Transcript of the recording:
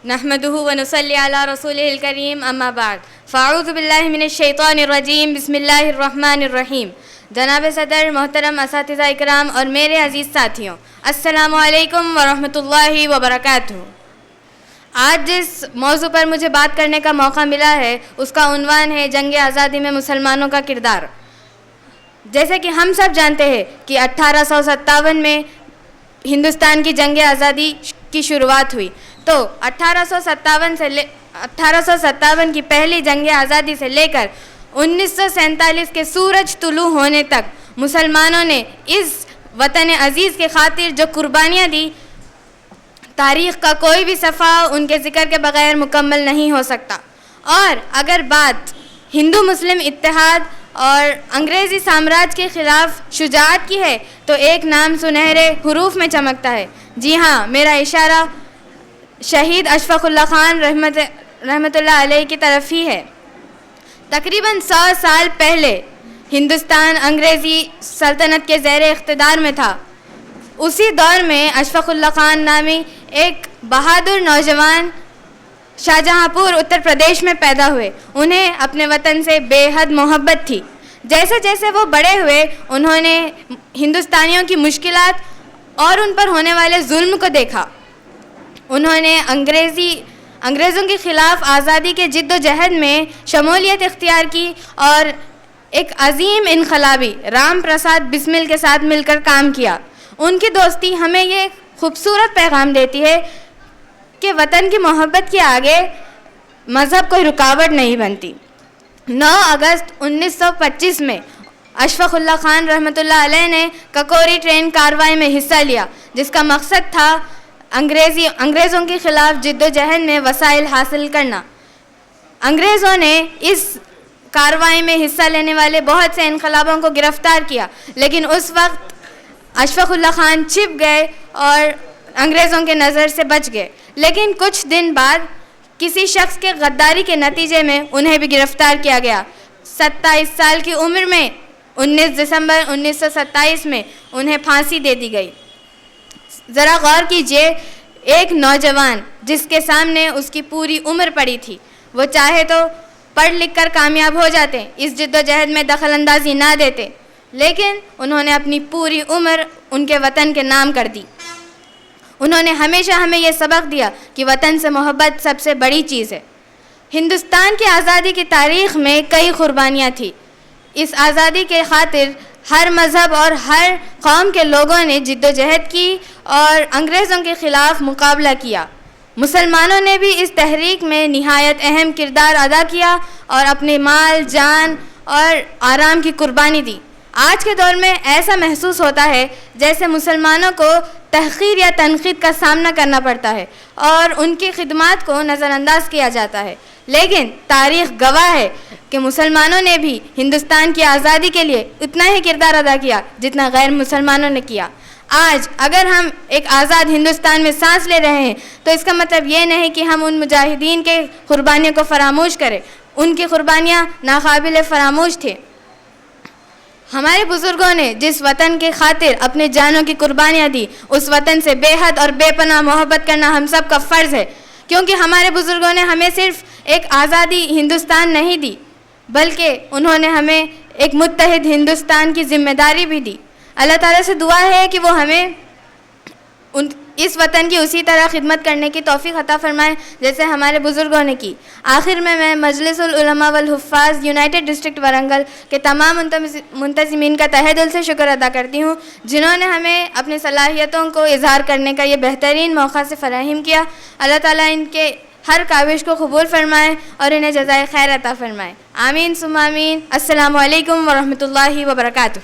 نحمده ونصلي على رسوله الكريم اما بعد فاعوذ باللہ من الشیطان الرجیم بسم اللہ الرحمن الرحیم. جناب صدر، محترم اساتذہ اکرام اور میرے عزیز ساتھیوں، السلام علیکم ورحمۃ اللہ وبرکاتہ. آج جس موضوع پر مجھے بات کرنے کا موقع ملا ہے اس کا عنوان ہے جنگ آزادی میں مسلمانوں کا کردار. جیسے کہ ہم سب جانتے ہیں کہ 1857 میں ہندوستان کی جنگ آزادی کی شروعات ہوئی. تو 1857 کی پہلی جنگ آزادی سے لے کر 1947 کے سورج طلوع ہونے تک مسلمانوں نے اس وطن عزیز کے خاطر جو قربانیاں دی، تاریخ کا کوئی بھی صفحہ ان کے ذکر کے بغیر مکمل نہیں ہو سکتا. اور اگر بات ہندو مسلم اتحاد اور انگریزی سامراج کے خلاف شجاعت کی ہے تو ایک نام سنہرے حروف میں چمکتا ہے. جی ہاں، میرا اشارہ شہید اشفاق اللہ خان رحمۃ اللہ علیہ کی طرف ہی ہے. تقریباً 100 سال پہلے ہندوستان انگریزی سلطنت کے زیر اقتدار میں تھا. اسی دور میں اشفاق اللہ خان نامی ایک بہادر نوجوان شاہجہاں پور اتر پردیش میں پیدا ہوئے. انہیں اپنے وطن سے بے حد محبت تھی. جیسے جیسے وہ بڑے ہوئے انہوں نے ہندوستانیوں کی مشکلات اور ان پر ہونے والے ظلم کو دیکھا. انہوں نے انگریزوں کے خلاف آزادی کے جد و جہد میں شمولیت اختیار کی اور ایک عظیم انقلابی رام پرساد بسمل کے ساتھ مل کر کام کیا. ان کی دوستی ہمیں یہ خوبصورت پیغام دیتی ہے کہ وطن کی محبت کے آگے مذہب کوئی رکاوٹ نہیں بنتی. 9 اگست 1925 میں اشفاق اللہ خان رحمۃ اللہ علیہ نے ککوری ٹرین کارروائی میں حصہ لیا، جس کا مقصد تھا انگریزوں کے خلاف جد و جہد میں وسائل حاصل کرنا. انگریزوں نے اس کارروائی میں حصہ لینے والے بہت سے انقلابوں کو گرفتار کیا، لیکن اس وقت اشفاق اللہ خان چھپ گئے اور انگریزوں کے نظر سے بچ گئے. لیکن کچھ دن بعد کسی شخص کے غداری کے نتیجے میں انہیں بھی گرفتار کیا گیا. 27 سال کی عمر میں 19 دسمبر 1927 میں انہیں پھانسی دے دی گئی. ذرا غور کیجئے، ایک نوجوان جس کے سامنے اس کی پوری عمر پڑی تھی، وہ چاہے تو پڑھ لکھ کر کامیاب ہو جاتے، اس جد و جہد میں دخل اندازی نہ دیتے، لیکن انہوں نے اپنی پوری عمر ان کے وطن کے نام کر دی. انہوں نے ہمیشہ ہمیں یہ سبق دیا کہ وطن سے محبت سب سے بڑی چیز ہے. ہندوستان کی آزادی کی تاریخ میں کئی قربانیاں تھیں. اس آزادی کے خاطر ہر مذہب اور ہر قوم کے لوگوں نے جد و جہد کی اور انگریزوں کے خلاف مقابلہ کیا. مسلمانوں نے بھی اس تحریک میں نہایت اہم کردار ادا کیا اور اپنے مال، جان اور آرام کی قربانی دی. آج کے دور میں ایسا محسوس ہوتا ہے جیسے مسلمانوں کو تحقیر یا تنقید کا سامنا کرنا پڑتا ہے اور ان کی خدمات کو نظر انداز کیا جاتا ہے. لیکن تاریخ گواہ ہے کہ مسلمانوں نے بھی ہندوستان کی آزادی کے لیے اتنا ہی کردار ادا کیا جتنا غیر مسلمانوں نے کیا. آج اگر ہم ایک آزاد ہندوستان میں سانس لے رہے ہیں تو اس کا مطلب یہ نہیں کہ ہم ان مجاہدین کے قربانیوں کو فراموش کریں. ان کی قربانیاں ناقابل فراموش تھیں. ہمارے بزرگوں نے جس وطن کے خاطر اپنے جانوں کی قربانیاں دی، اس وطن سے بے حد اور بے پناہ محبت کرنا ہم سب کا فرض ہے. کیونکہ ہمارے بزرگوں نے ہمیں صرف ایک آزادی ہندوستان نہیں دی، بلکہ انہوں نے ہمیں ایک متحد ہندوستان کی ذمہ داری بھی دی. اللہ تعالیٰ سے دعا ہے کہ وہ ہمیں اس وطن کی اسی طرح خدمت کرنے کی توفیق عطا فرمائے جیسے ہمارے بزرگوں نے کی. آخر میں مجلس العلماء والحفاظ یونائٹڈ ڈسٹرکٹ ورنگل کے تمام منتظمین کا تہہ دل سے شکر ادا کرتی ہوں، جنہوں نے ہمیں اپنی صلاحیتوں کو اظہار کرنے کا یہ بہترین موقع سے فراہم کیا. اللہ تعالیٰ ان کے ہر کاوش کو قبول فرمائے اور انہیں جزائے خیر عطا فرمائے. آمین ثم آمین. السلام علیکم ورحمۃ اللہ وبرکاتہ.